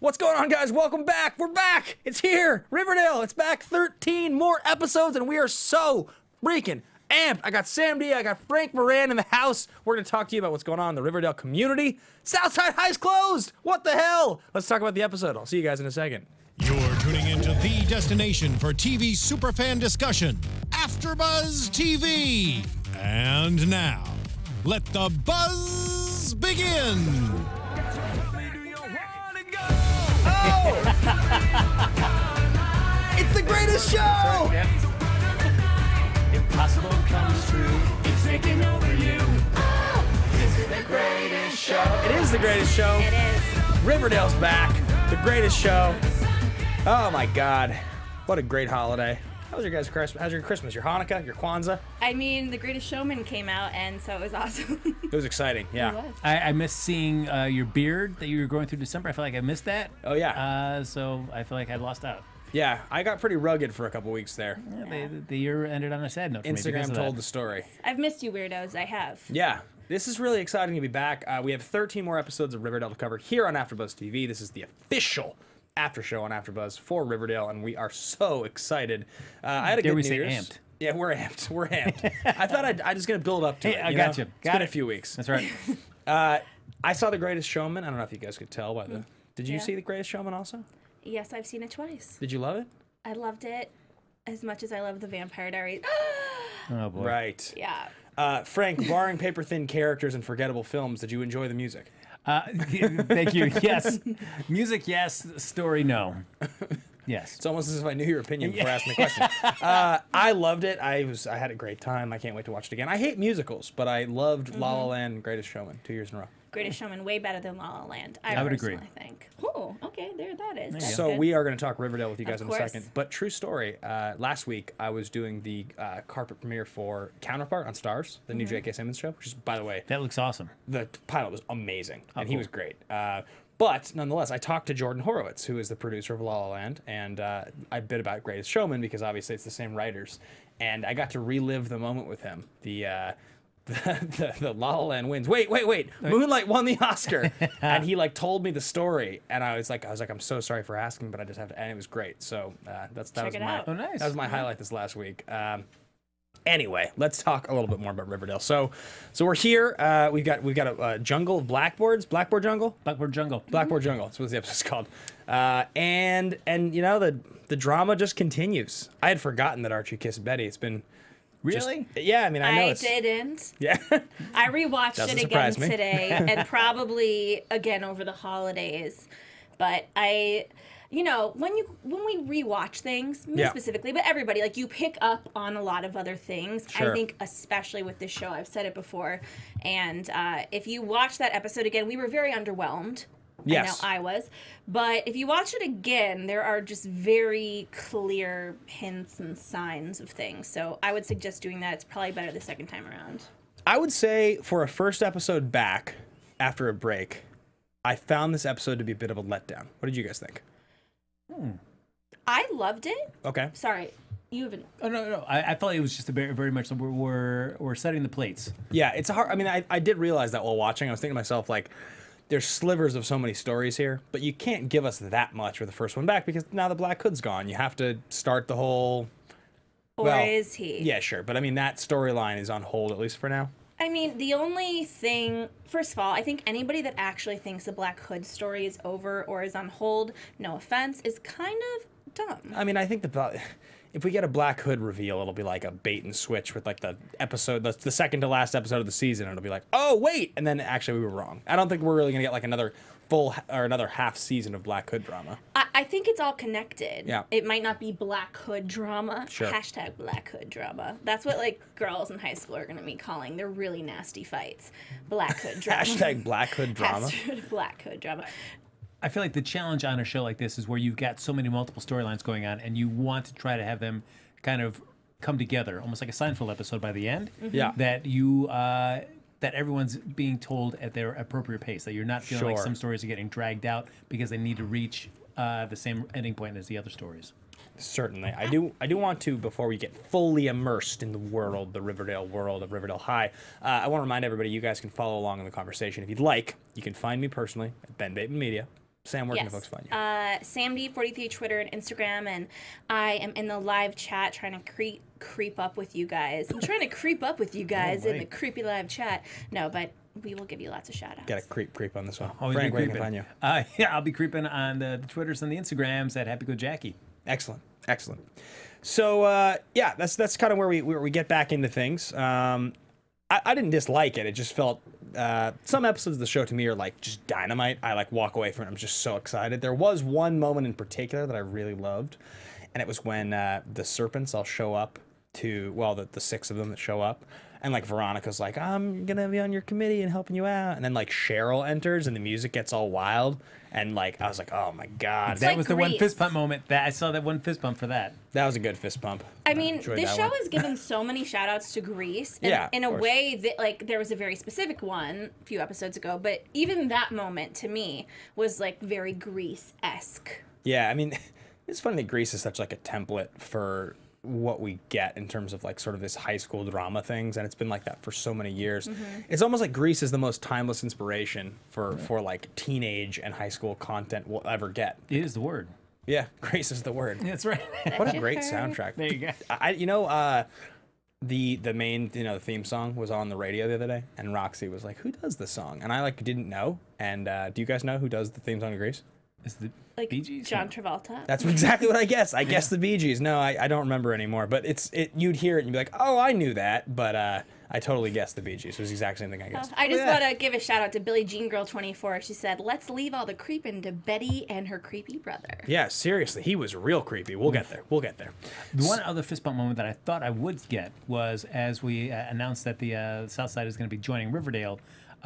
What's going on, guys? Welcome back. We're back. It's here. Riverdale. It's back. 13 more episodes, and we are so freaking amped. I got Sam D. I got Frank Moran in the house. We're going to talk to you about what's going on in the Riverdale community. Southside High's closed. What the hell? Let's talk about the episode. I'll see you guys in a second. You're tuning into the destination for TV superfan discussion, AFTERBUZZ TV. And now, let the buzz begin. It's the greatest show! Impossible comes true. It's taking over you. This is the greatest show. It is the greatest show. It is. Riverdale's back. The greatest show. Oh my God. What a great holiday. How was your guys' Christmas? How's your Christmas? Your Hanukkah? Your Kwanzaa? I mean, The Greatest Showman came out, and so it was awesome. It was exciting, yeah. It was. I missed seeing your beard that you were growing through December. I feel like I missed that. Oh, yeah. So I feel like I lost out. Yeah, I got pretty rugged for a couple weeks there. Yeah, the year ended on a sad note for me because Instagram of told that. the story. I've missed you, weirdos. I have. Yeah, this is really exciting to be back. We have 13 more episodes of Riverdale to cover here on AfterBuzz TV. This is the official after show on AfterBuzz for Riverdale, and we are so excited. I had a good New Year's. Amped? Yeah, we're amped. We're amped. I thought I was going to build up to Hey, it. I you got know? you. It's been a few weeks. That's right. I saw The Greatest Showman. I don't know if you guys could tell by the... Did you Yeah. see The Greatest Showman also? Yes, I've seen it twice. Did you love it? I loved it as much as I love The Vampire Diaries. Oh boy. Right. Yeah. Frank, barring paper-thin characters and forgettable films, did you enjoy the music? Thank you. Yes. Music, yes. Story, no. Yes. It's almost as if I knew your opinion before asking the question. I loved it. I had a great time. I can't wait to watch it again. I hate musicals, but I loved La La Land and Greatest Showman 2 years in a row. Greatest Showman, way better than La La Land. I would agree. I think. Oh, okay, there that is. That's So good. we are going to talk Riverdale with you guys Of in a course. second. But true story, last week I was doing the carpet premiere for Counterpart on Stars, the new J.K. Simmons show, which is, by the way, That looks awesome. the pilot was amazing, and he cool. was great. But nonetheless, I talked to Jordan Horowitz, who is the producer of La La Land, and I bit about Greatest Showman because obviously it's the same writers, and I got to relive the moment with him. The La La Land wins. Wait! Moonlight won the Oscar, and he like told me the story, and I was like, I'm so sorry for asking, but I just have to, and it was great. So that was Check it my out. Oh, nice. that was my highlight this last week. Anyway, let's talk a little bit more about Riverdale. So we're here. We've got a jungle of blackboards. Blackboard Jungle. Blackboard Jungle. Blackboard Jungle. That's what the episode's called. And you know the drama just continues. I had forgotten that Archie kissed Betty. It's been Really? yeah. I mean, I know I it's didn't. yeah. I rewatched Doesn't it again surprise me. today and probably again over the holidays. But you know, when we rewatch things, me Yeah. specifically, but everybody, like you pick up on a lot of other things. Sure. I think especially with this show, I've said it before. And if you watch that episode again, we were very underwhelmed. Yes. I know I was. But if you watch it again, there are just very clear hints and signs of things. So I would suggest doing that. It's probably better the second time around. I would say for a first episode back after a break, I found this episode to be a bit of a letdown. What did you guys think? I loved it. Okay. Sorry, you haven't. Oh no. I felt like it was just a very much we're setting the plates. Yeah, it's a hard. I mean, I did realize that while watching. I was thinking to myself, like, there's slivers of so many stories here, but you can't give us that much for the first one back because now the Black Hood's gone. You have to start the whole. Or Well, is he? Yeah, sure, but I mean that storyline is on hold at least for now. I mean, the only thing, first of all, I think anybody that actually thinks the Black Hood story is over or is on hold, no offense, is kind of dumb. I mean, I think if we get a Black Hood reveal, it'll be like a bait and switch with like the episode, the second to last episode of the season. It'll be like, oh wait, and then actually we were wrong. I don't think we're really gonna get like another full or another half season of Black Hood drama. I think it's all connected. Yeah. It might not be Black Hood drama. Sure. Hashtag Black Hood drama. That's what like girls in high school are going to be calling their really nasty fights. Black Hood drama. Hashtag Black Hood drama. Hashtag Black Hood drama. I feel like the challenge on a show like this is where you've got so many multiple storylines going on, and you want to try to have them kind of come together, almost like a Seinfeld episode by the end. Yeah. That you that everyone's being told at their appropriate pace. That you're not feeling like Sure. some stories are getting dragged out because they need to reach the same ending point as the other stories. Certainly. I do want to, before we get fully immersed in the world, the Riverdale world of Riverdale High, I want to remind everybody you guys can follow along in the conversation. If you'd like, you can find me personally at Ben Bateman Media. Sam, where can the folks find you? Sam D43 Twitter and Instagram, and I am in the live chat trying to creep up with you guys. I'm trying to creep up with you guys in the creepy live chat. No, but we will give you lots of shout outs. Got to creep on this one. Always Frank, be where can creeping. I find you? Yeah, I'll be creeping on the Twitters and the Instagrams at Happy Go Jackie. Excellent. So yeah, that's kind of where we get back into things. I didn't dislike it. It just felt some episodes of the show to me are like just dynamite. I like walk away from it. I'm just so excited. There was one moment in particular that I really loved, and it was when the serpents all show up to, well, the 6 of them that show up. And like Veronica's like, I'm gonna be on your committee and helping you out. And then like Cheryl enters and the music gets all wild. And like I was like, oh my god, That like was the one Grease. fist pump moment. That I saw that one fist bump for that. that was a good fist pump. I mean, Enjoyed this that show one. has given so many shout outs to Grease. And Yeah, in of a course. way that, like, there was a very specific one a few episodes ago, but even that moment to me was, like, very Grease-esque. Yeah, I mean, it's funny that Grease is such like a template for what we get in terms of like sort of this high school drama things, and it's been like that for so many years. It's almost like Grease is the most timeless inspiration for like teenage and high school content we'll ever get. It is the word. Yeah, Grease is the word. That's right. What a great soundtrack. There you go. The main, the theme song was on the radio the other day, and Roxy was like, who does the song? And I like didn't know. And do you guys know who does the theme song to Grease? Is the Like Bee Gees? John Travolta. That's exactly what I guessed. I guessed the Bee Gees. No, I don't remember anymore. But you'd hear it and you'd be like, oh, I knew that. But I totally guessed the Bee Gees. It was the exact same thing I guessed. I just want to give a shout out to Billie Jean Girl 24. She said, let's leave all the creeping to Betty and her creepy brother. Yeah, seriously. He was real creepy. We'll get there. The one other fist bump moment that I thought I would get was as we announced that the South Side is going to be joining Riverdale.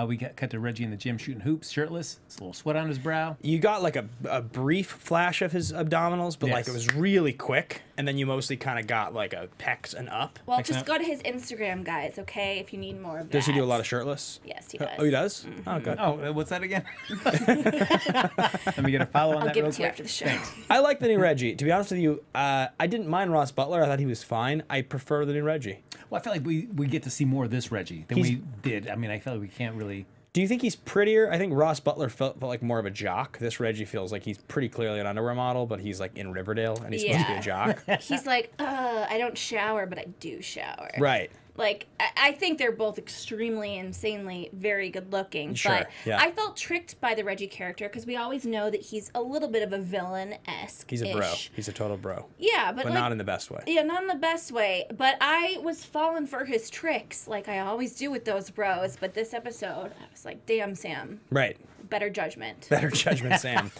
We cut to Reggie in the gym shooting hoops, shirtless. It's a little sweat on his brow. You got like a brief flash of his abdominals, but like Yes. it was really quick. And then you mostly kind of got like a pecs and up. Well, Next just time. go to his Instagram, guys, okay, if you need more of that. Does he do a lot of shirtless? Yes, he does. Oh, he does? Oh, good. Oh, what's that again? Let me get a follow on I'll that give real it to you quick. after the show. Thanks. I like the new Reggie. To be honest with you, I didn't mind Ross Butler. I thought he was fine. I prefer the new Reggie. Well, I feel like we get to see more of this Reggie than we did. I mean, I feel like we can't really. Do you think he's prettier? I think Ross Butler felt like more of a jock. This Reggie feels like he's pretty clearly an underwear model, but he's like in Riverdale and he's supposed to be a jock. He's like, I don't shower, but I do shower. Right. Like, I think they're both extremely, insanely, very good looking. Sure, But yeah. I felt tricked by the Reggie character because we always know that he's a little bit of a villain-esque. He's a bro. He's a total bro. Yeah, but But like, not in the best way. yeah, not in the best way. But I was falling for his tricks, like I always do with those bros. But this episode, I was like, damn, Sam, Right. better judgment. Better judgment, Sam.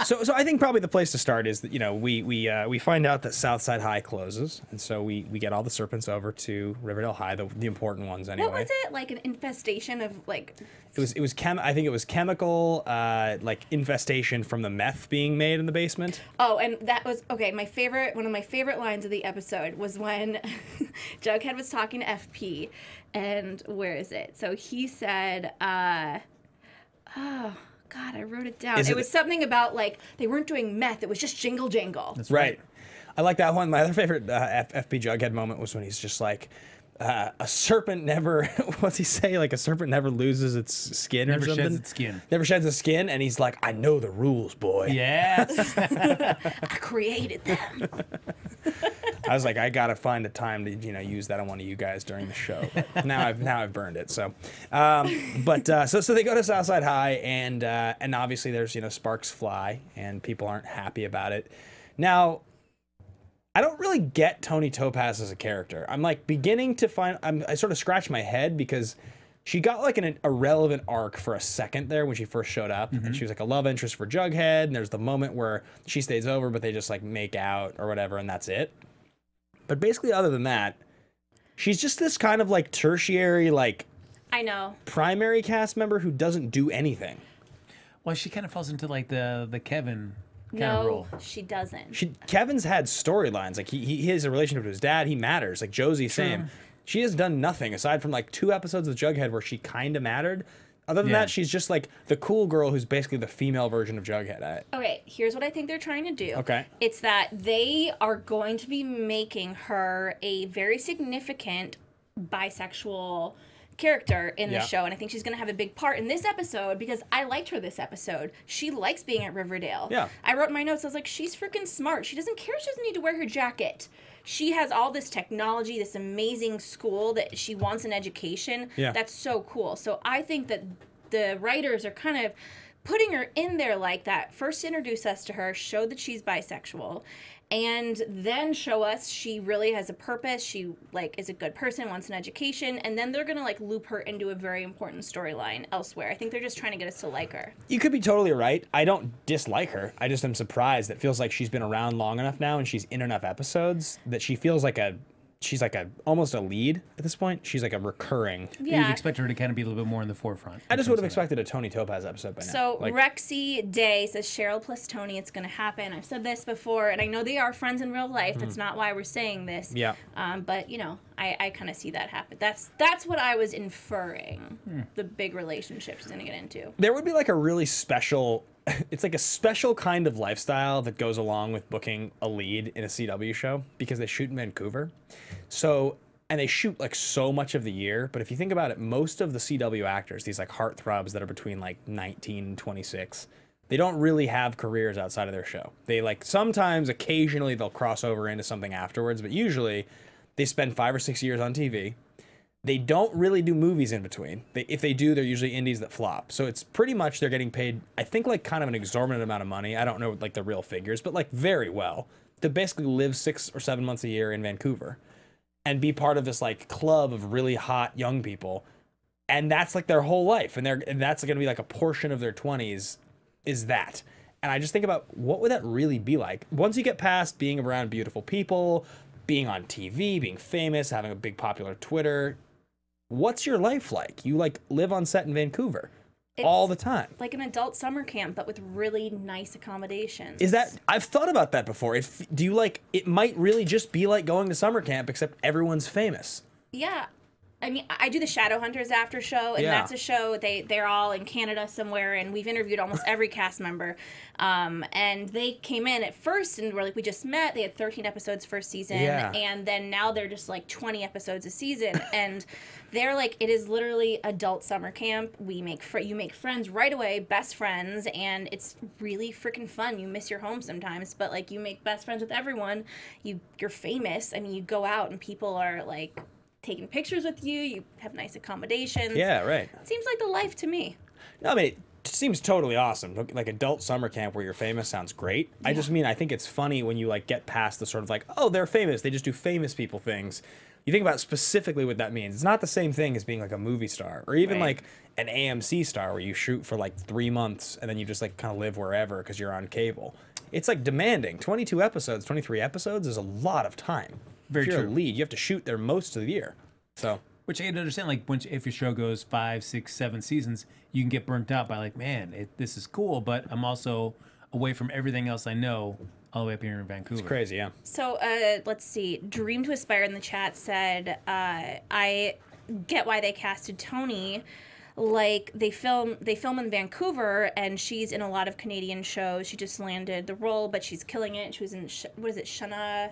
So I think probably the place to start is that we find out that Southside High closes, and so we get all the serpents over to Riverdale High, the important ones anyway. What was it? Like an infestation of like. I think it was chemical like infestation from the meth being made in the basement. Oh, and that was okay. One of my favorite lines of the episode was when Jughead was talking to FP, and where is it? So he said, "Oh God, I wrote it down. Is It it- was something about like they weren't doing meth. It was just jingle jangle." That's Right. I like that one. My other favorite FP Jughead moment was when he's just like, a serpent never, what's he say? Like a serpent never loses its skin Never or something? sheds its skin. Never sheds its skin. And he's like, I know the rules, boy. Yes. I created them. I was like, I got to find a time to, use that on one of you guys during the show. Now I've burned it. So, so they go to Southside High and obviously there's, sparks fly and people aren't happy about it. Now, I don't really get Tony Topaz as a character. I'm like beginning to find, I sort of scratch my head because she got like an irrelevant arc for a second there when she first showed up. And she was like a love interest for Jughead. And there's the moment where she stays over, but they just like make out or whatever. And that's it. But basically other than that, she's just this kind of like tertiary, like I know. primary cast member who doesn't do anything. Well, she kind of falls into like the Kevin kind of No, role. she doesn't. Kevin's had storylines. Like he has a relationship with his dad. He matters. Like Josie, same. She has done nothing aside from like 2 episodes of Jughead where she kind of mattered. Other than Yeah. that, she's just like the cool girl who's basically the female version of Jughead. Okay, here's what I think they're trying to do. Okay. It's that they are going to be making her a very significant bisexual character in the Yeah. show, and I think she's going to have a big part in this episode because I liked her this episode. She likes being at Riverdale. Yeah. I wrote in my notes, I was like, she's freaking smart. She doesn't care. She doesn't need to wear her jacket. She has all this technology, this amazing school that she wants an education. Yeah. That's so cool. So I think that the writers are kind of putting her in there like that. First introduce us to her, show that she's bisexual, and then show us she really has a purpose. She like is a good person, wants an education, and then they're gonna like loop her into a very important storyline elsewhere. I think they're just trying to get us to like her. You could be totally right. I don't dislike her. I just am surprised. It feels like she's been around long enough now and she's in enough episodes that she feels like she's like almost a lead at this point. She's like a recurring. Yeah. You'd expect her to kind of be a little bit more in the forefront. I just would have expected a Tony Topaz episode by now. So Like, Rexy Day says Cheryl plus Tony, it's going to happen. I've said this before, and I know they are friends in real life. That's not why we're saying this. Yeah. But you know, I kind of see that happen. That's what I was inferring. The big relationship she's going to get into. there would be like a really special. It's like a special kind of lifestyle that goes along with booking a lead in a CW show because they shoot in Vancouver. So, and they shoot like so much of the year. But if you think about it, most of the CW actors, these like heartthrobs that are between like 19 and 26, they don't really have careers outside of their show. They like sometimes, occasionally they'll cross over into something afterwards, but usually they spend 5 or 6 years on TV. They don't really do movies in between. If they do, they're usually indies that flop. So it's pretty much they're getting paid, I think, like kind of an exorbitant amount of money. I don't know like the real figures, but like very well to basically live 6 or 7 months a year in Vancouver and be part of this like club of really hot young people. And that's like their whole life. And that's going to be like a portion of their 20s is that. And I just think about what would that really be like once you get past being around beautiful people, being on TV, being famous, having a big popular Twitter. What's your life like? You like live on set in Vancouver all the time. Like an adult summer camp, but with really nice accommodations. Is that, I've thought about that before. Do you like, it might really just be like going to summer camp, except everyone's famous. Yeah. I mean, I do the Shadowhunters after show, and Yeah. that's a show, they're all in Canada somewhere, and we've interviewed almost every cast member. And they came in at first, and we're like, we just met. They had 13 episodes first season, Yeah. and then now they're just like 20 episodes a season. And they're like, it is literally adult summer camp. You make friends right away, best friends, and it's really freaking fun. You miss your home sometimes, but like you make best friends with everyone. You're famous. I mean, you go out, and people are like taking pictures with you. You have nice accommodations. Yeah, right. It seems like the life to me. No, I mean, it seems totally awesome. Like adult summer camp where you're famous sounds great. I just mean, I think it's funny when you like get past the sort of like, oh, they're famous. They just do famous people things. You think about specifically what that means. It's not the same thing as being like a movie star or even like an AMC star where you shoot for like 3 months and then you just like kind of live wherever because you're on cable. It's like demanding. 22 episodes, 23 episodes is a lot of time. Very if you're true. a lead, you have to shoot there most of the year. So Which I can understand, like, if your show goes 5, 6, 7 seasons, you can get burnt out by, like, man, this is cool, but I'm also away from everything else I know all the way up here in Vancouver. it's crazy, yeah. So let's see. Dream to Aspire in the chat said, I get why they casted Tony. Like they film in Vancouver, and she's in a lot of Canadian shows. She just landed the role, but she's killing it. She was in what is it, Shannara?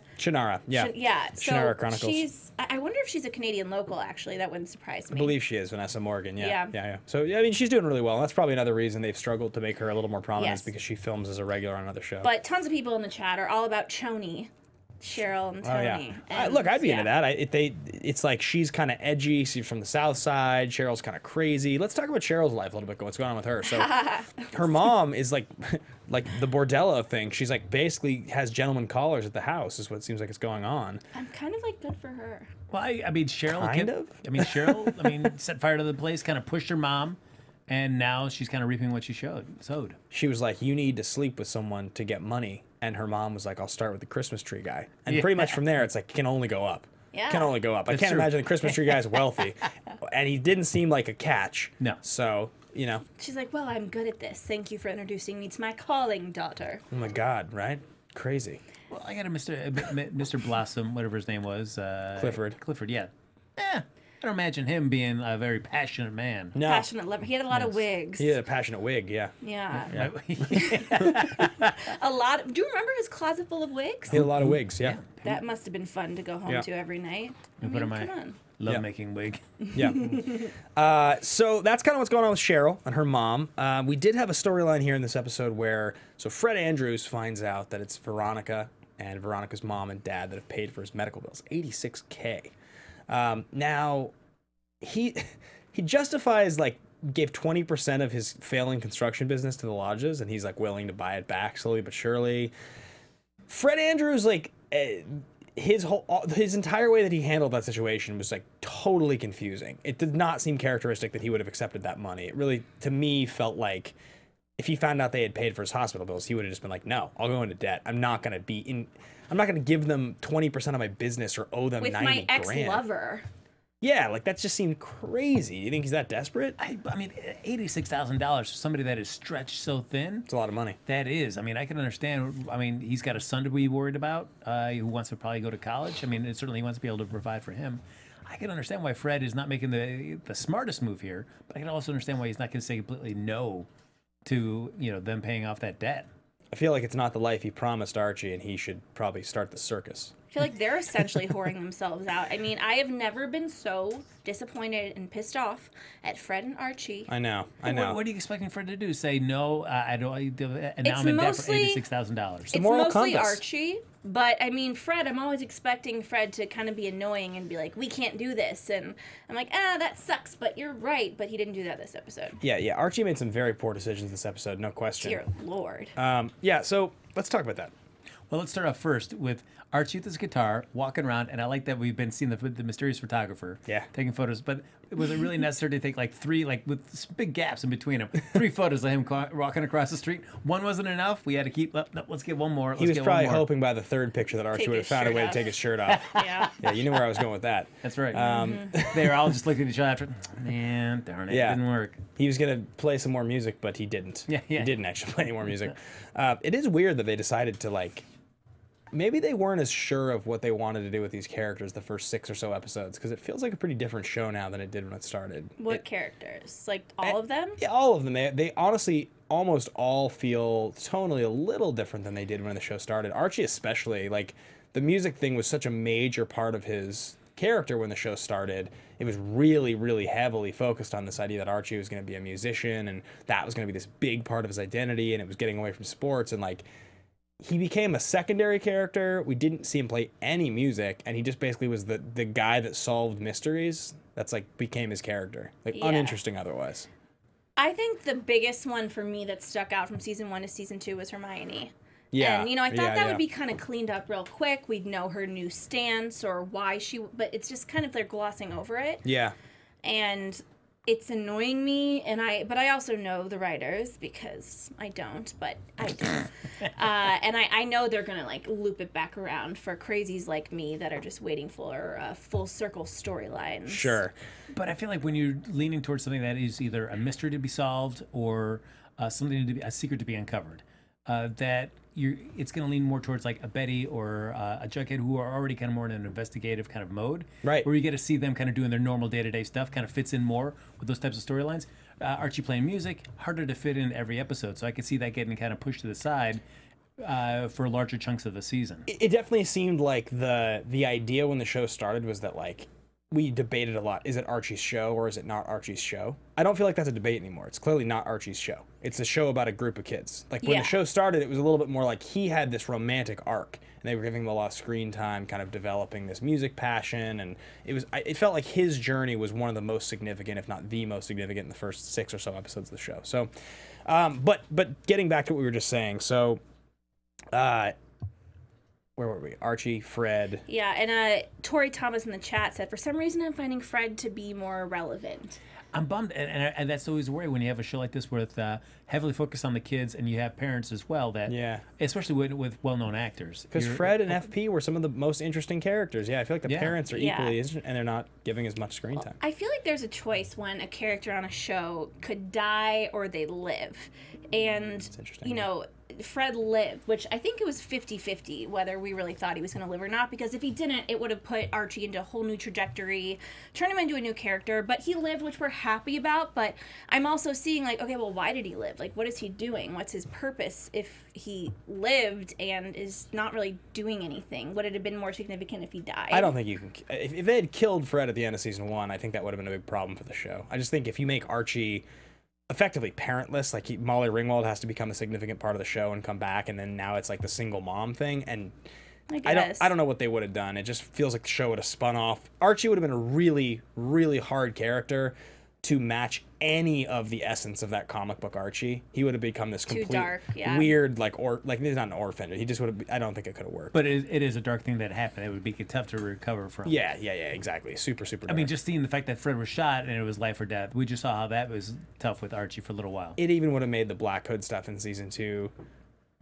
Yeah. Yeah. So Shannara Chronicles. I wonder if she's a Canadian local. Actually, that wouldn't surprise me. I believe she is, Vanessa Morgan. Yeah. Yeah. So, yeah, I mean, she's doing really well. That's probably another reason they've struggled to make her a little more prominent Yes. is because she films as a regular on another show. But tons of people in the chat are all about Choni, Cheryl and Tony. Oh, yeah. And, Look, I'd be yeah. into that. It's like she's kind of edgy. She's from the South Side. Cheryl's kind of crazy. Let's talk about Cheryl's life a little bit. What's going on with her? So, her mom is like the Bordello thing. She's like basically has gentleman callers at the house. Is what it seems like is going on. I'm kind of like good for her. Well, I mean, Cheryl Kind of? set fire to the place, kind of pushed her mom, and now she's kind of reaping what she sowed. She was like, "You need to sleep with someone to get money," and her mom was like, "I'll start with the Christmas tree guy." And Yeah. pretty much from there, it's like can only go up. Yeah. Can only go up. I That's can't true. imagine the Christmas tree guy is wealthy, and he didn't seem like a catch. No. So She's like, well, I'm good at this. Thank you for introducing me to my calling daughter. oh my God, right? Crazy. Well, I got a Mr. Blossom, whatever his name was. Clifford. Clifford, yeah. I don't imagine him being a very passionate man. No, Passionate lover. He had a lot of wigs. he had a passionate wig. Yeah, Yeah. A lot. Do you remember his closet full of wigs? he had a lot of wigs. Yeah, That must have been fun to go home Yeah. to every night. I Put on mean, my come on. love-making wig. yeah. So that's kind of what's going on with Cheryl and her mom. We did have a storyline here in this episode where Fred Andrews finds out that it's Veronica and Veronica's mom and dad that have paid for his medical bills, $86K. Now, he justifies gave 20% of his failing construction business to the lodges, and he's willing to buy it back slowly but surely. Fred Andrews, his entire way that he handled that situation was totally confusing. It did not seem characteristic that he would have accepted that money. It really, to me, felt like if he found out they had paid for his hospital bills, he would have just been like, "No, I'll go into debt. I'm not going to give them 20% of my business or owe them With 90 my grand." ex-lover. Yeah, that just seemed crazy. You think he's that desperate? I mean, $86,000 for somebody that is stretched so thin. It's a lot of money. That is. I mean, I can understand. I mean, he's got a son to be worried about who wants to probably go to college. I mean, certainly he wants to be able to provide for him. I can understand why Fred is not making the smartest move here, but I can also understand why he's not going to say completely no to them paying off that debt. I feel like it's not the life he promised Archie, and he should probably start the circus. I feel like they're essentially whoring themselves out. I mean, I have never been so disappointed and pissed off at Fred and Archie. I know. What are you expecting Fred to do? Say no? I don't. And now It's I'm in debt for mostly- $86,000. It's moral mostly compass. Archie, but I mean, Fred, I'm always expecting Fred to kind of be annoying and be like, we can't do this. And I'm like, that sucks, but you're right. But he didn't do that this episode. Yeah. Archie made some very poor decisions this episode, no question. Dear Lord. Yeah, so let's talk about that. Well, let's start off first with Archie with his guitar, walking around, and I like that we've been seeing the mysterious photographer taking photos, but was it really necessary to take three, with big gaps in between them, 3 photos of him walking across the street? One wasn't enough. We had to keep, let's get one more. He was probably hoping by the 3rd picture that Archie Take would have his found a shirt way to off. take his shirt off. Yeah. Yeah, you knew where I was going with that. That's right. They were all just looking at each other after, man, darn it, Yeah. it didn't work. He was going to play some more music, but he didn't. Yeah. He didn't actually play any more music. It is weird that they decided to, maybe they weren't as sure of what they wanted to do with these characters the first 6 or so episodes, because it feels like a pretty different show now than it did when it started. What characters? All of them? Yeah, all of them. They honestly almost all feel tonally a little different than they did when the show started. Archie especially, the music thing was such a major part of his character when the show started. It was really, really heavily focused on this idea that Archie was going to be a musician, and that was going to be this big part of his identity, and it was getting away from sports, and he became a secondary character. We didn't see him play any music, and he just basically was the guy that solved mysteries. That's became his character. Yeah. Uninteresting otherwise. I think the biggest one for me that stuck out from season 1 to season 2 was Hermione. Yeah. And, I thought that would be kind of cleaned up real quick. We'd know her new stance or why but it's just kind of they're glossing over it. Yeah. And it's annoying me, but I also know the writers because I don't, but I do. And I know they're going to loop it back around for crazies like me that are just waiting for full circle storylines. Sure. But I feel like when you're leaning towards something that is either a mystery to be solved or something to be a secret to be uncovered, that it's going to lean more towards a Betty or a Jughead who are already kind of more in an investigative kind of mode, Right. where you get to see them kind of doing their normal day-to-day stuff, kind of fits in more with those types of storylines. Archie playing music, harder to fit in every episode, so I could see that getting kind of pushed to the side for larger chunks of the season. It definitely seemed like the idea when the show started was that we debated a lot. Is it Archie's show or is it not Archie's show? I don't feel like that's a debate anymore. It's clearly not Archie's show. It's a show about a group of kids. When Yeah. the show started, it was a little bit more like he had this romantic arc, and they were giving him a lot of screen time, kind of developing this music passion, and it felt like his journey was one of the most significant, if not the most significant, in the first 6 or so episodes of the show. So, but getting back to what we were just saying, so, where were we? Archie, Fred. Yeah, and Tori Thomas in the chat said, for some reason I'm finding Fred to be more relevant. I'm bummed, and that's always a worry when you have a show like this with heavily focused on the kids, and you have parents as well. Especially with well-known actors. Because Fred and FP were some of the most interesting characters. Yeah, I feel like the parents are equally interesting, and they're not giving as much screen time. I feel like there's a choice when a character on a show could die or they live. And, interesting, Fred lived, which I think it was 50-50 whether we really thought he was going to live or not, because if he didn't, it would have put Archie into a whole new trajectory, turned him into a new character. But he lived, which we're happy about. But I'm also seeing, like, okay, well, why did he live? Like, what is he doing? What's his purpose if he lived and is not really doing anything? Would it have been more significant if he died? I don't think you can. If they had killed Fred at the end of season 1, I think that would have been a big problem for the show. I just think if you make Archie effectively parentless, like Molly Ringwald has to become a significant part of the show and come back, and then now it's like the single mom thing, and I don't know what they would have done. It just feels like the show would have spun off. Archie would have been a really, really hard character to match any of the essence of that comic book Archie. He would have become this complete dark, yeah. weird, like he's not an orphan. He just would have. I don't think it could have worked. But it is a dark thing that happened. It would be tough to recover from. Yeah, exactly. Super dark. I mean, just seeing the fact that Fred was shot and it was life or death, we just saw how that was tough with Archie for a little while. It even would have made the Black Hood stuff in season 2,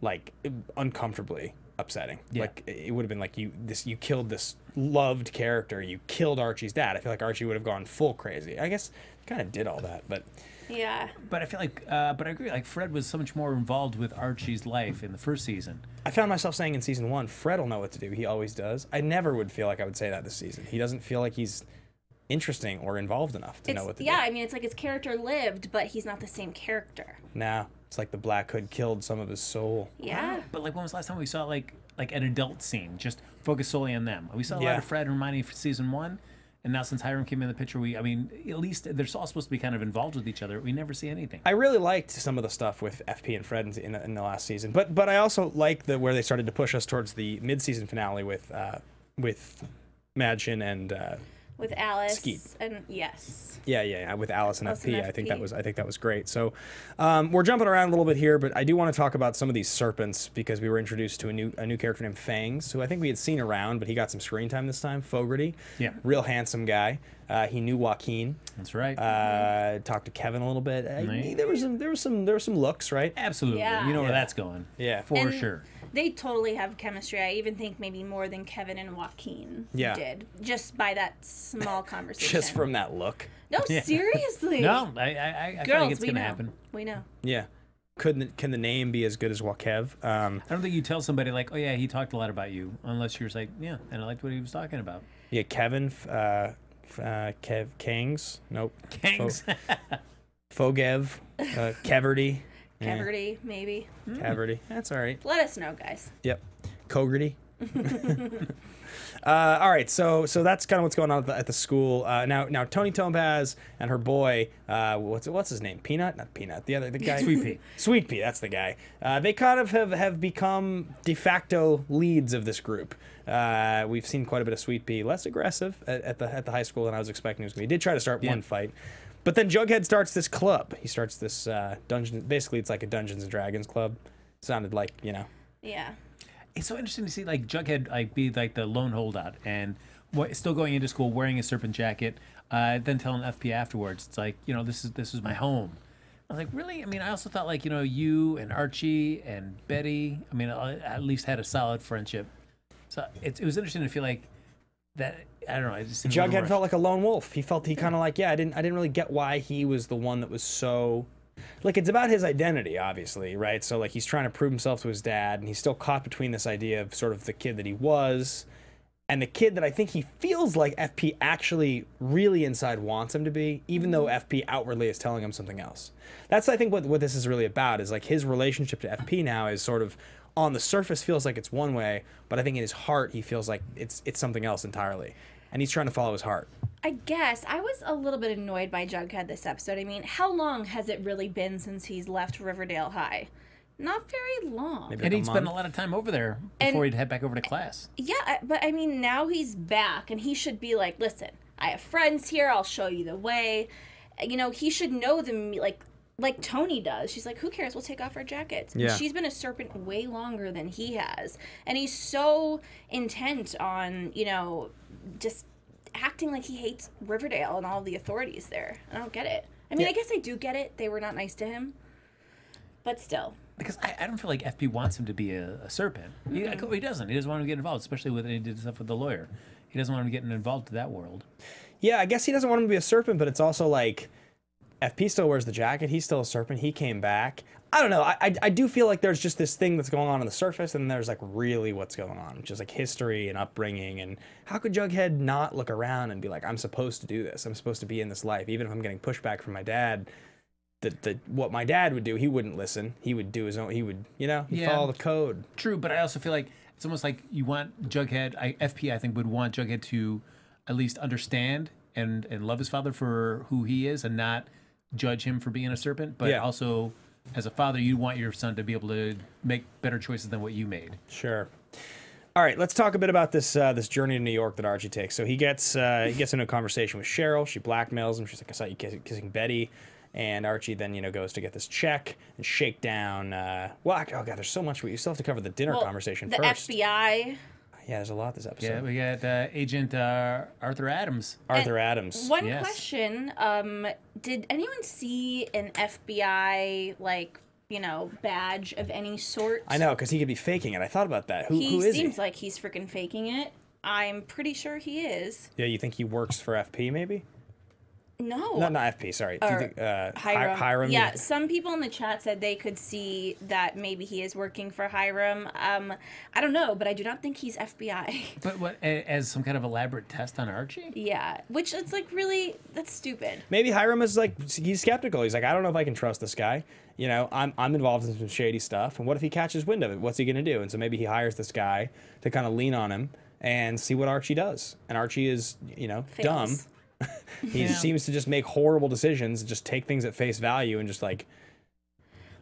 like, uncomfortably upsetting. Yeah. Like, it would have been like you killed this loved character. You killed Archie's dad. I feel like Archie would have gone full crazy. I guess kind of did all that, but Yeah. But I feel like, but I agree. Like Fred was so much more involved with Archie's life in the first season. I found myself saying in season 1, Fred will know what to do. He always does. I never would feel like I would say that this season. He doesn't feel like he's interesting or involved enough to know what to do. Yeah, I mean, it's like his character lived, but he's not the same character. Nah, it's like the Black Hood killed some of his soul. Yeah. But like, when was the last time we saw like an adult scene, just focus solely on them? We saw a lot of Fred and Hermione for season 1. And now since Hiram came in the picture, at least they're all supposed to be kind of involved with each other. We never see anything. I really liked some of the stuff with FP and Fred in the last season, but I also like where they started to push us towards the mid-season finale with Madgen and with Alice Skeet. and yes. Yeah, with Alice and Alice FP. and I think FP. that was great. So we're jumping around a little bit here, but I do want to talk about some of these serpents because we were introduced to a new character named Fangs, who I think we had seen around, but he got some screen time this time. Fogarty, Yeah. real handsome guy. He knew Joaquin. That's right. Talked to Kevin a little bit. There was some looks, right? Absolutely. Yeah. You know where that's going. Yeah. For sure. They totally have chemistry. I even think maybe more than Kevin and Joaquin did, just by that small conversation. Just from that look. No, seriously. No, I feel like it's going to happen. We know. Yeah. Can the name be as good as Joaquev? I don't think you tell somebody like, oh yeah, he talked a lot about you, unless you're just like, yeah, and I liked what he was talking about. Yeah, Kevin, Kangs. Nope. Kangs. Fogev, Keverty. Caverty, maybe. Caverty. That's all right. Let us know, guys. Yep. Cogerty. All right, so that's kind of what's going on at the school. Now Tony Topaz and her boy, what's his name? Peanut? Not Peanut. The guy. Sweet Pea. Sweet Pea. That's the guy. They kind of have become de facto leads of this group. We've seen quite a bit of Sweet Pea, less aggressive at the high school than I was expecting he was going to be. He did try to start one fight. But then Jughead starts this club. He starts this dungeon. Basically, it's like a Dungeons and Dragons club. Sounded like, Yeah. It's so interesting to see like Jughead be like the lone holdout and still going into school wearing a serpent jacket, then telling FP afterwards, it's like, this is my home. I was like, really? I mean, I also thought like, you and Archie and Betty, I mean, at least had a solid friendship. So it was interesting to feel like that. I don't know. I just Jughead felt like a lone wolf. He kind of like, I didn't really get why he was the one that was so. Like, it's about his identity, obviously, right? So, like, he's trying to prove himself to his dad, and he's still caught between this idea of sort of the kid that he was and the kid that I think he feels like FP actually really inside wants him to be, even though FP outwardly is telling him something else. That's, I think, what this is really about, is, like, his relationship to FP now is sort of, on the surface, feels like it's one way, but I think in his heart, he feels like it's something else entirely. And he's trying to follow his heart. I guess I was a little bit annoyed by Jughead this episode. I mean, how long has it really been since he's left Riverdale High? Not very long. Maybe And like he'd spend a lot of time over there before he'd head back over to class. Yeah, but I mean, now he's back, and he should be like, listen, I have friends here. I'll show you the way. He should know them, like Tony does. She's like, who cares? We'll take off our jackets. Yeah. She's been a serpent way longer than he has. And he's so intent on, just acting like he hates Riverdale and all the authorities there. I don't get it. I mean, I guess I do get it. They were not nice to him. But still. Because I don't feel like FP wants him to be a serpent. He doesn't. He doesn't want him to get involved, especially when he did stuff with the lawyer. He doesn't want him getting involved to that world. Yeah, I guess he doesn't want him to be a serpent, but it's also like, FP still wears the jacket. He's still a serpent. He came back. I don't know. I do feel like there's just this thing that's going on the surface, and there's like really what's going on, which is like history and upbringing. And how could Jughead not look around and be like, I'm supposed to do this. I'm supposed to be in this life, even if I'm getting pushback from my dad. What my dad would do, he wouldn't listen. He would do his own. He would, he'd follow the code. True, but I also feel like it's almost like you want Jughead. FP, I think, would want Jughead to at least understand and love his father for who he is, and not judge him for being a serpent. But also, as a father, you want your son to be able to make better choices than what you made. Sure. All right, let's talk a bit about this this journey to New York that Archie takes. So he gets into a conversation with Cheryl. She blackmails him. She's like, I saw you kissing Betty. And Archie then, goes to get this check and shake down. Oh God, there's so much. We still have to cover the dinner conversation first. The FBI. Yeah, there's a lot this episode. Yeah, we got Agent Arthur Adams. Arthur Adams. One question: did anyone see an FBI badge of any sort? I know, because he could be faking it. I thought about that. Who is he? He seems like he's freaking faking it. I'm pretty sure he is. Yeah, you think he works for FP, maybe? No. Not FP, sorry. Do you think, Hiram. Yeah, some people in the chat said they could see that maybe he is working for Hiram. I don't know, but I do not think he's FBI. But what, as some kind of elaborate test on Archie? Yeah, which it's like really, that's stupid. Maybe Hiram is like, he's skeptical. He's like, I don't know if I can trust this guy. I'm involved in some shady stuff. And what if he catches wind of it? What's he going to do? And so maybe he hires this guy to kind of lean on him and see what Archie does. And Archie is, dumb. He seems to just make horrible decisions, just take things at face value, and just like.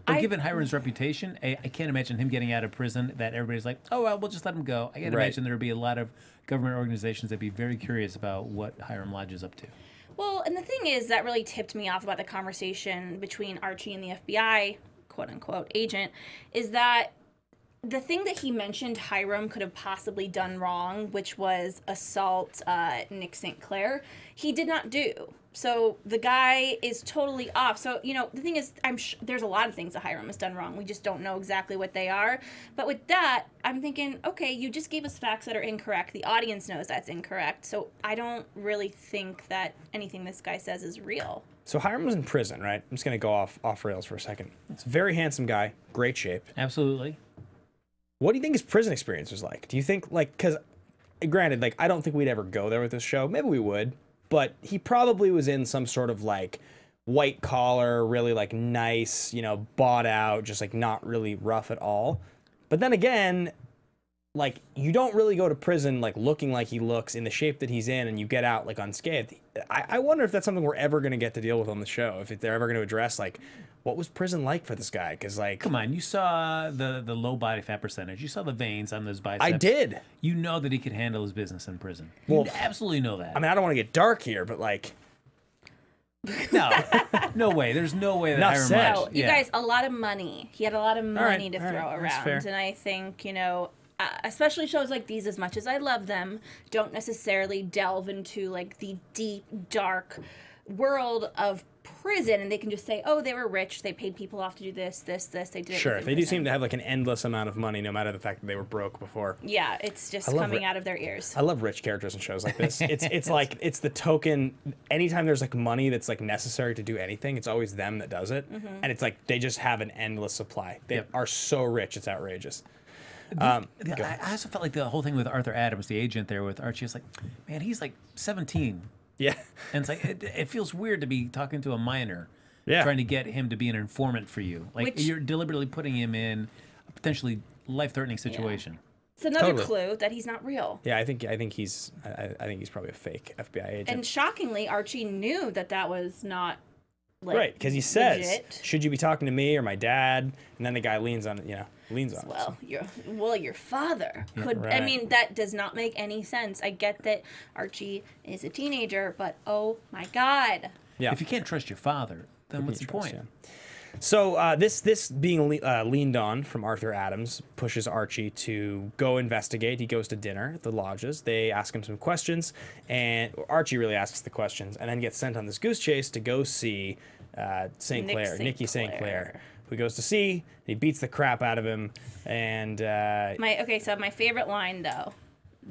But given Hiram's reputation, I can't imagine him getting out of prison that everybody's like, oh, well, we'll just let him go. I can't imagine there would be a lot of government organizations that'd be very curious about what Hiram Lodge is up to. Well, and the thing is, that really tipped me off about the conversation between Archie and the FBI, quote unquote, agent, is that the thing that he mentioned Hiram could have possibly done wrong, which was assault Nick St. Clair, he did not do. So the guy is totally off. So, the thing is, there's a lot of things that Hiram has done wrong. We just don't know exactly what they are. But with that, I'm thinking, okay, you just gave us facts that are incorrect. The audience knows that's incorrect. So I don't really think that anything this guy says is real. So Hiram was in prison, right? I'm just going to go off rails for a second. He's a very handsome guy, great shape. Absolutely. What do you think his prison experience was like? Do you think, because granted, I don't think we'd ever go there with this show. Maybe we would. But he probably was in some sort of, white collar, really, nice, bought out, just, not really rough at all. But then again, you don't really go to prison, looking like he looks in the shape that he's in, and you get out, unscathed. I wonder if that's something we're ever going to get to deal with on the show. If they're ever going to address, what was prison like for this guy? Because, come on, you saw the low body fat percentage. You saw the veins on those biceps. I did. You know that he could handle his business in prison. Well, you absolutely know that. I mean, I don't want to get dark here, but, no way. There's no way that Enough Hiram said. Lodge. No, you guys, a lot of money. He had a lot of money to throw that's fair. around. And I think, especially shows like these, as much as I love them, don't necessarily delve into, the deep, dark world of prison, and they can just say, oh, they were rich, they paid people off to do this, they did it. Sure, they do seem to have an endless amount of money, no matter the fact that they were broke before. Yeah, it's just coming out of their ears. I love rich characters in shows like this. It's it's the token. Anytime there's money that's necessary to do anything, it's always them that does it, and it's they just have an endless supply. They are so rich, it's outrageous. I also felt like the whole thing with Arthur Adams, the agent there with Archie, is man, he's 17. Yeah. And it's it feels weird to be talking to a minor, yeah, trying to get him to be an informant for you. You're deliberately putting him in a potentially life-threatening situation. Yeah. It's another clue that he's not real. Yeah, I think he's probably a fake FBI agent. And shockingly, Archie knew that was not right, because he says, legit. "Should you be talking to me or my dad?" And then the guy leans on it. Well, your father could. Right. I mean, that does not make any sense. I get that Archie is a teenager, but oh my God. Yeah. If you can't trust your father, then what's the point? Yeah. So this being leaned on from Arthur Adams pushes Archie to go investigate. He goes to dinner at the lodges. They ask him some questions, and Archie really asks the questions, and then gets sent on this goose chase to go see Nicky St. Clair, who goes to see. He beats the crap out of him, and my favorite line though,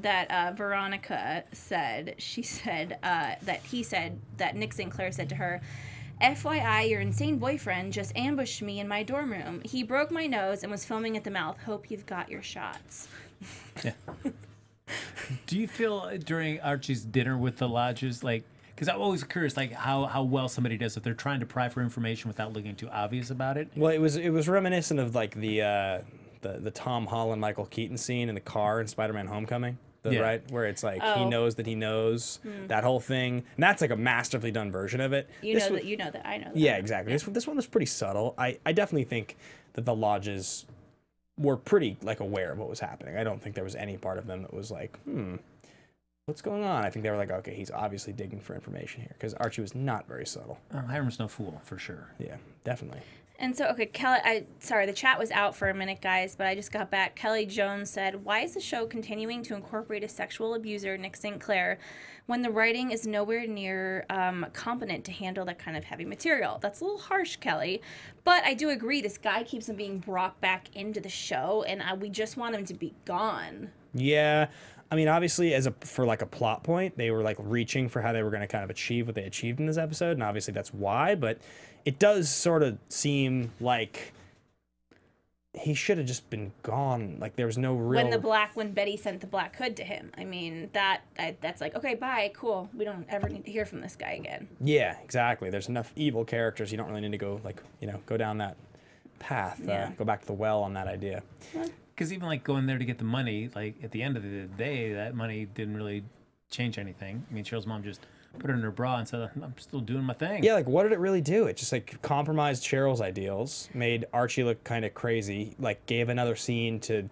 that Veronica said. She said that Nick St. Clair said to her, FYI, your insane boyfriend just ambushed me in my dorm room. He broke my nose and was foaming at the mouth. Hope you've got your shots. Yeah. Do you feel during Archie's dinner with the lodges, like, because I'm always curious, like how well somebody does if they're trying to pry for information without looking too obvious about it. Well, it was reminiscent of like the Tom Holland Michael Keaton scene in the car in Spider-Man: Homecoming. Yeah. Right, where it's like he knows that he knows that whole thing, and that's like a masterfully done version of it. You know that I know that. Yeah, exactly. Yeah. This one was pretty subtle. I definitely think that the lodges were pretty like aware of what was happening. I don't think there was any part of them that was like, what's going on? I think they were like, okay, he's obviously digging for information here, because Archie was not very subtle. Hiram's no fool, for sure. Yeah, definitely. And so, okay, Kelly, sorry, the chat was out for a minute, guys, but I just got back. Kelly Jones said, why is the show continuing to incorporate a sexual abuser, Nick St. Clair, when the writing is nowhere near competent to handle that kind of heavy material? That's a little harsh, Kelly. But I do agree, this guy keeps on being brought back into the show, and we just want him to be gone. Yeah. I mean, obviously, for like a plot point, they were like reaching for how they were going to kind of achieve what they achieved in this episode, and obviously that's why, but it does sort of seem like he should have just been gone. Like there was no real. When Betty sent the black hood to him, I mean that's like, okay, bye, cool. We don't ever need to hear from this guy again. Yeah, exactly. There's enough evil characters. You don't really need to go go down that path. Yeah. Go back to the well on that idea. Because even like going there to get the money, like at the end of the day, that money didn't really change anything. I mean, Cheryl's mom just put it in her bra and said, I'm still doing my thing. Yeah, like what did it really do? It just like compromised Cheryl's ideals, made Archie look kind of crazy, like gave another scene to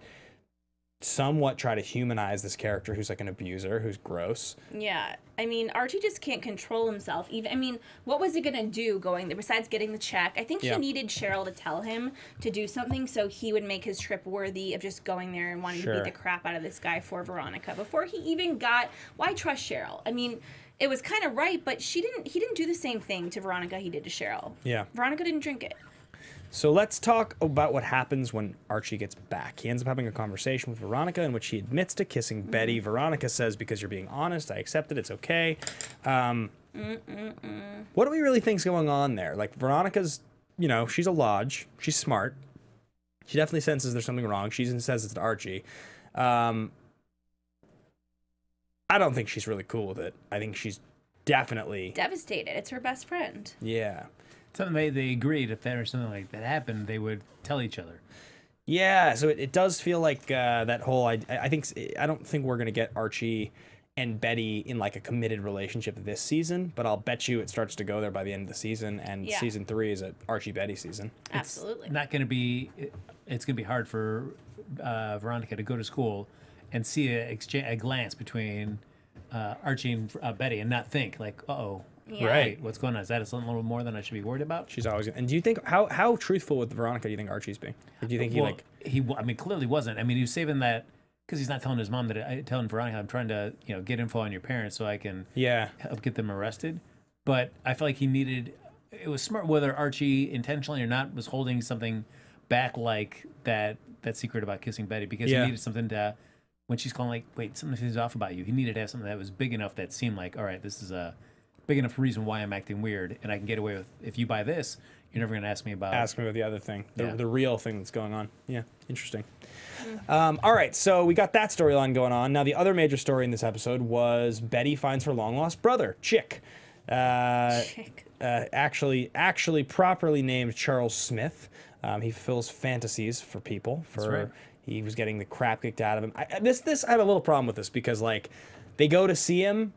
somewhat try to humanize this character who's like an abuser, who's gross. Yeah, I mean, Archie just can't control himself. What was he gonna do going there besides getting the check? I think he needed Cheryl to tell him to do something so he would make his trip worthy of just going there and wanting to beat the crap out of this guy for Veronica before he even got. Why trust Cheryl? I mean, it was kind of right, but he didn't do the same thing to Veronica he did to Cheryl. Yeah, Veronica didn't drink it. So let's talk about what happens when Archie gets back. He ends up having a conversation with Veronica in which he admits to kissing Betty. Veronica says, because you're being honest, I accept it, it's okay. What do we really think's going on there? Like, Veronica's, she's a lodge. She's smart. She definitely senses there's something wrong. She even says it's to Archie. I don't think she's really cool with it. I think she's definitely devastated. It's her best friend. Yeah. Something they agreed if there was something like that happened, they would tell each other. Yeah, so it does feel like that whole. I don't think we're gonna get Archie and Betty in like a committed relationship this season, but I'll bet you it starts to go there by the end of the season, and season 3 is an Archie Betty season. Absolutely. It's not gonna be. It's gonna be hard for Veronica to go to school and see a glance between Archie and Betty and not think like, uh-oh. Yeah. Right. What's going on? Is that something a little more than I should be worried about? She's always. And do you think how truthful with Veronica do you think Archie's being? Or do you think he clearly wasn't. I mean, he was saving that because he's not telling his mom telling Veronica, I'm trying to get info on your parents so I can help get them arrested. But I feel like it was smart, whether Archie intentionally or not was holding something back like that secret about kissing Betty, because he needed something to. When she's calling, like, wait, something's off about you. He needed to have something that was big enough that seemed like, all right, this is a big enough reason why I'm acting weird, and I can get away with, if you buy this, you're never going to ask me about the other thing, the real thing that's going on. Yeah, interesting. All right, so we got that storyline going on. Now, the other major story in this episode was Betty finds her long-lost brother, Chick. Actually properly named Charles Smith. He fulfills fantasies for people. That's right. He was getting the crap kicked out of him. I had a little problem with this because, like, they go to see him,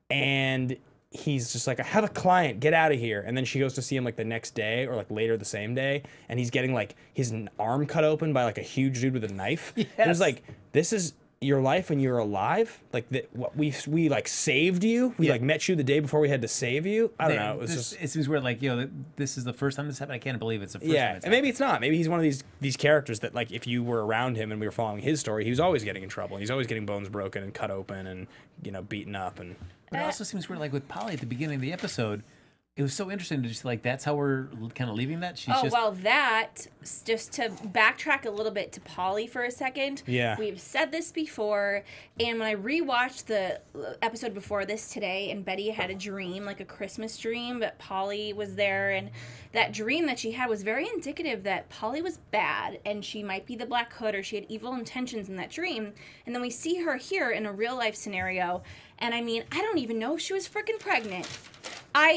and he's just like, I have a client, get out of here. And then she goes to see him, like, the next day or, like, later the same day, and he's getting, like, his arm cut open by, like, a huge dude with a knife. Yes. It was like, this is your life when you're alive? Like, we like, saved you? We, like, met you the day before we had to save you? I don't know. It seems weird, like, this is the first time this happened. I can't believe it's the first time it's happened. And maybe it's not. Maybe he's one of these characters that, like, if you were around him and we were following his story, he was always getting in trouble. He's always getting bones broken and cut open and, beaten up. And But it also seems weird, like, with Polly at the beginning of the episode, It was so interesting to just like that's how we're kind of leaving that. She's just well, just to backtrack a little bit to Polly for a second. Yeah. We've said this before, and when I rewatched the episode before this today, and Betty had a dream, like a Christmas dream, but Polly was there, and that dream that she had was very indicative that Polly was bad, and she might be the Black Hood, or she had evil intentions in that dream. And then we see her here in a real life scenario, and I mean, I don't even know if she was freaking pregnant.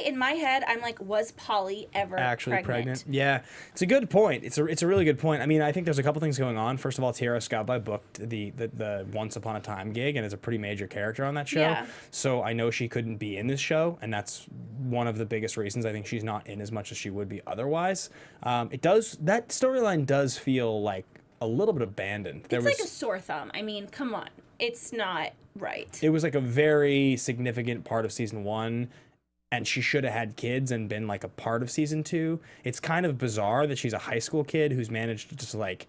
In my head, I'm like, was Polly ever actually pregnant? Yeah, it's a good point. It's a really good point. I mean, I think there's a couple things going on. First of all, Tierra Scalpa booked the Once Upon a Time gig and is a pretty major character on that show. Yeah. So I know she couldn't be in this show, and that's one of the biggest reasons I think she's not in as much as she would be otherwise. That storyline does feel like a little bit abandoned. It's like a sore thumb. I mean, come on. It's not right. It was like a very significant part of season 1. And she should have had kids and been like a part of season 2. It's kind of bizarre that she's a high school kid who's managed to just like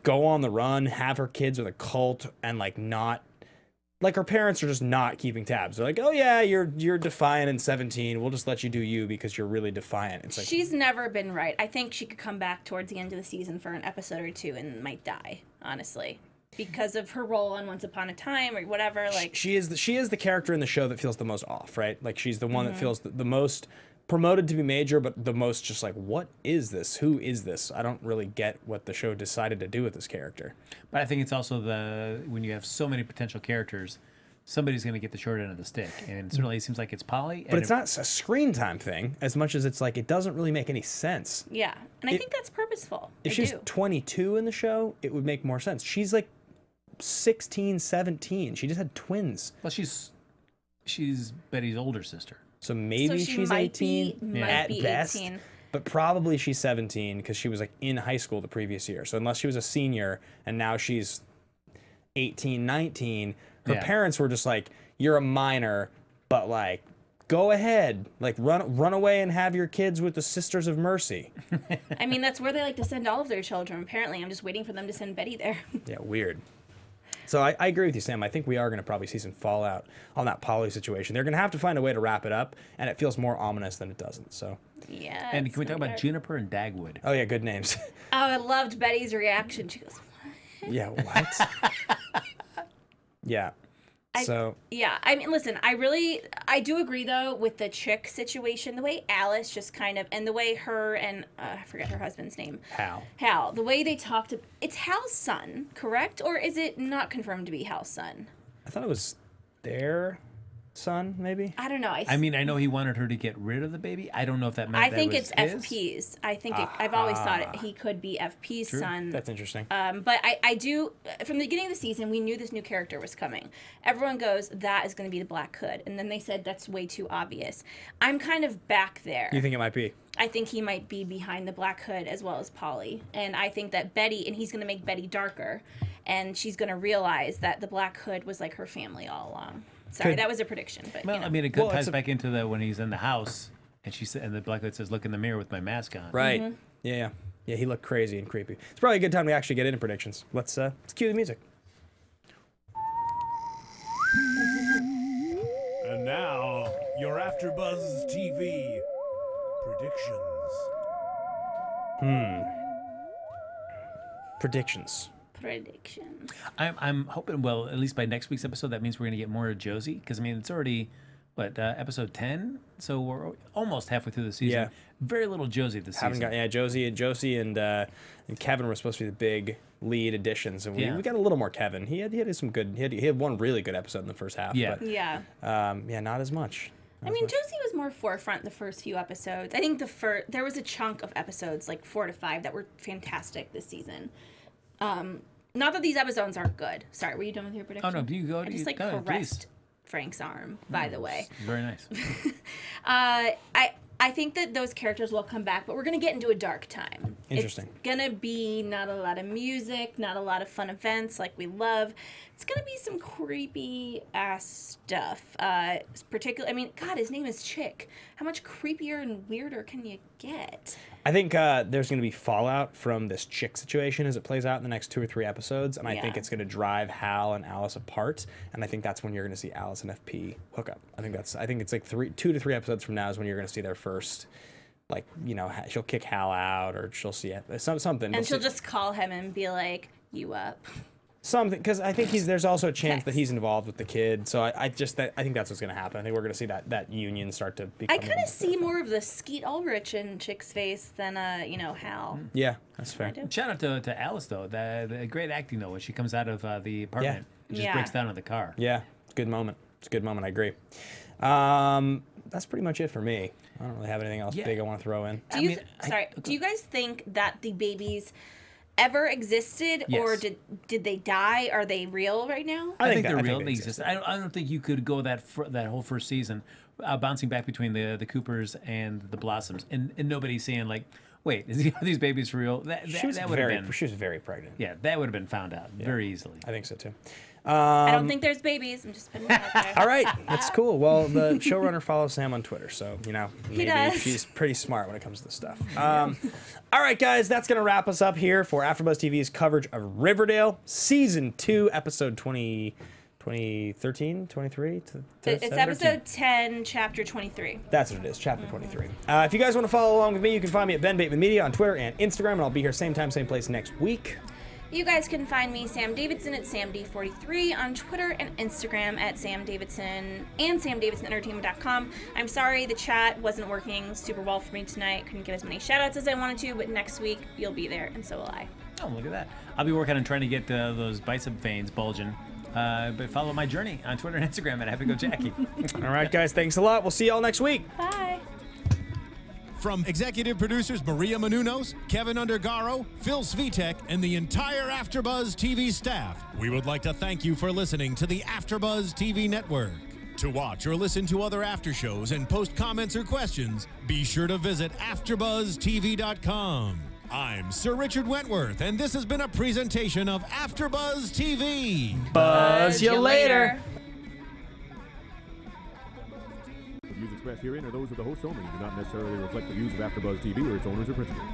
go on the run, have her kids with a cult, and like not like her parents are just not keeping tabs. They're like, oh yeah, you're defiant and 17. We'll just let you do you because you're really defiant. It's like she's never been right. I think she could come back towards the end of the season for an episode or 2 and might die, honestly. Because of her role on Once Upon a Time or whatever, like she is the character in the show that feels the most off, right? Like she's the one that feels the most promoted to be major, but the most just like, what is this? Who is this? I don't really get what the show decided to do with this character. But I think it's also when you have so many potential characters, somebody's going to get the short end of the stick, and certainly it seems like it's Polly. But it's not a screen time thing as much as it's like it doesn't really make any sense. yeah, and I think that's purposeful. If she was 22 in the show, it would make more sense. She's like 16, 17. She just had twins. Well, she's Betty's older sister. So maybe she she's might 18 might at be best. 18. But probably she's 17 because she was like in high school the previous year. So unless she was a senior and now she's 18, 19, her parents were just like, you're a minor, but like, go ahead, like run away and have your kids with the Sisters of Mercy. I mean, that's where they like to send all of their children. Apparently, I'm just waiting for them to send Betty there. Yeah, weird. So I agree with you, Sam. I think we are going to probably see some fallout on that Polly situation. They're going to have to find a way to wrap it up, and it feels more ominous than it doesn't. So. Yeah. And can we talk about Juniper and Dagwood? Oh yeah, good names. Oh, I loved Betty's reaction. She goes, "What?" Yeah, what? Yeah. Yeah, I mean, listen, I do agree, though, with the chick situation. The way Alice just kind of, and the way her and, I forget her husband's name. Hal. The way they talked, it's Hal's son, correct? Or is it not confirmed to be Hal's son? I thought it was their son, maybe? I don't know. I mean, I know he wanted her to get rid of the baby. I don't know if that meant I that think was it's his. FP's. I think I've always thought he could be FP's son. That's interesting. But I do, from the beginning of the season, we knew this new character was coming. Everyone goes, that is going to be the Black Hood. And then they said, that's way too obvious. I'm kind of back there. You think it might be? I think he might be behind the Black Hood as well as Polly. And I think that Betty, and he's going to make Betty darker. And she's going to realize that the Black Hood was like her family all along. Sorry, that was a prediction. But, well, I mean, it ties back into when he's in the house, and and the Black Hood says, "Look in the mirror with my mask on." Right. Mm-hmm. Yeah. He looked crazy and creepy. It's probably a good time to actually get into predictions. Let's cue the music. And now, your AfterBuzz TV predictions. Predictions. I'm hoping, well, at least by next week's episode, that means we're going to get more of Josie. Because, I mean, it's already, episode 10? So we're almost halfway through the season. Yeah. Very little Josie this season. Josie and Kevin were supposed to be the big lead additions. And we got a little more Kevin. He had some good, he had one really good episode in the first half. Yeah. But, not as much. I mean, Josie was more forefront the first few episodes. I think there was a chunk of episodes, like 4 to 5, that were fantastic this season. Not that these episodes aren't good. Sorry, were you done with your prediction? Oh, no, you go. I just caressed Frank's arm, by the way. Very nice. I think that those characters will come back, but we're going to get into a dark time. Interesting. It's going to be not a lot of music, not a lot of fun events like we love. It's going to be some creepy-ass stuff. Particularly, I mean, God, his name is Chick. How much creepier and weirder can you get? I think there's going to be fallout from this Chick situation as it plays out in the next 2 or 3 episodes, and I think it's going to drive Hal and Alice apart, and I think that's when you're going to see Alice and FP hook up. I think it's like 2 to 3 episodes from now is when you're going to see their first, like, you know, she'll kick Hal out, or she'll see something, and she'll just call him and be like, "You up?" Something, because I think there's also a chance that he's involved with the kid. So I think that's what's going to happen. I think we're going to see that union start to become. I kind of see more of the Skeet Ulrich in Chick's face than you know, Hal. Yeah, that's fair. Shout out to Alice though. The great acting though when she comes out of the apartment, and just breaks down in the car. Yeah, good moment. It's a good moment. I agree. That's pretty much it for me. I don't really have anything else big I want to throw in. Do you guys think that the babies ever existed, or did they die? Are they real right now? I think they're real. They exist. I don't think you could go that whole first season bouncing back between the Coopers and the Blossoms, and nobody's saying like, wait, are these babies for real? She was very pregnant. Yeah, that would have been found out very easily. I think so too. I don't think there's babies. I'm just putting it out there. All right, that's cool. Well, the showrunner follows Sam on Twitter, so you know maybe she's pretty smart when it comes to this stuff. All right, guys, that's gonna wrap us up here for AfterBuzz TV's coverage of Riverdale Season 2, Episode 2013, 23. It's Episode 10, Chapter 23. That's what it is, Chapter 23. If you guys want to follow along with me, you can find me at Ben Bateman Media on Twitter and Instagram, and I'll be here same time, same place next week. You guys can find me, Sam Davidson, at SamD43 on Twitter and Instagram at Sam Davidson and SamDavidsonEntertainment.com. I'm sorry the chat wasn't working super well for me tonight. Couldn't get as many shout-outs as I wanted to, but next week you'll be there, and so will I. Oh, look at that. I'll be working on trying to get those bicep veins bulging. But follow my journey on Twitter and Instagram at HappyGoJackie. All right, guys, thanks a lot. We'll see y'all next week. Bye. From executive producers Maria Menounos, Kevin Undergaro, Phil Svitek, and the entire AfterBuzz TV staff, we would like to thank you for listening to the AfterBuzz TV network. To watch or listen to other after shows and post comments or questions, be sure to visit AfterBuzzTV.com. I'm Sir Richard Wentworth, and this has been a presentation of AfterBuzz TV. Buzz you later. The views expressed herein are those of the hosts only and do not necessarily reflect the views of AfterBuzz TV or its owners or principals.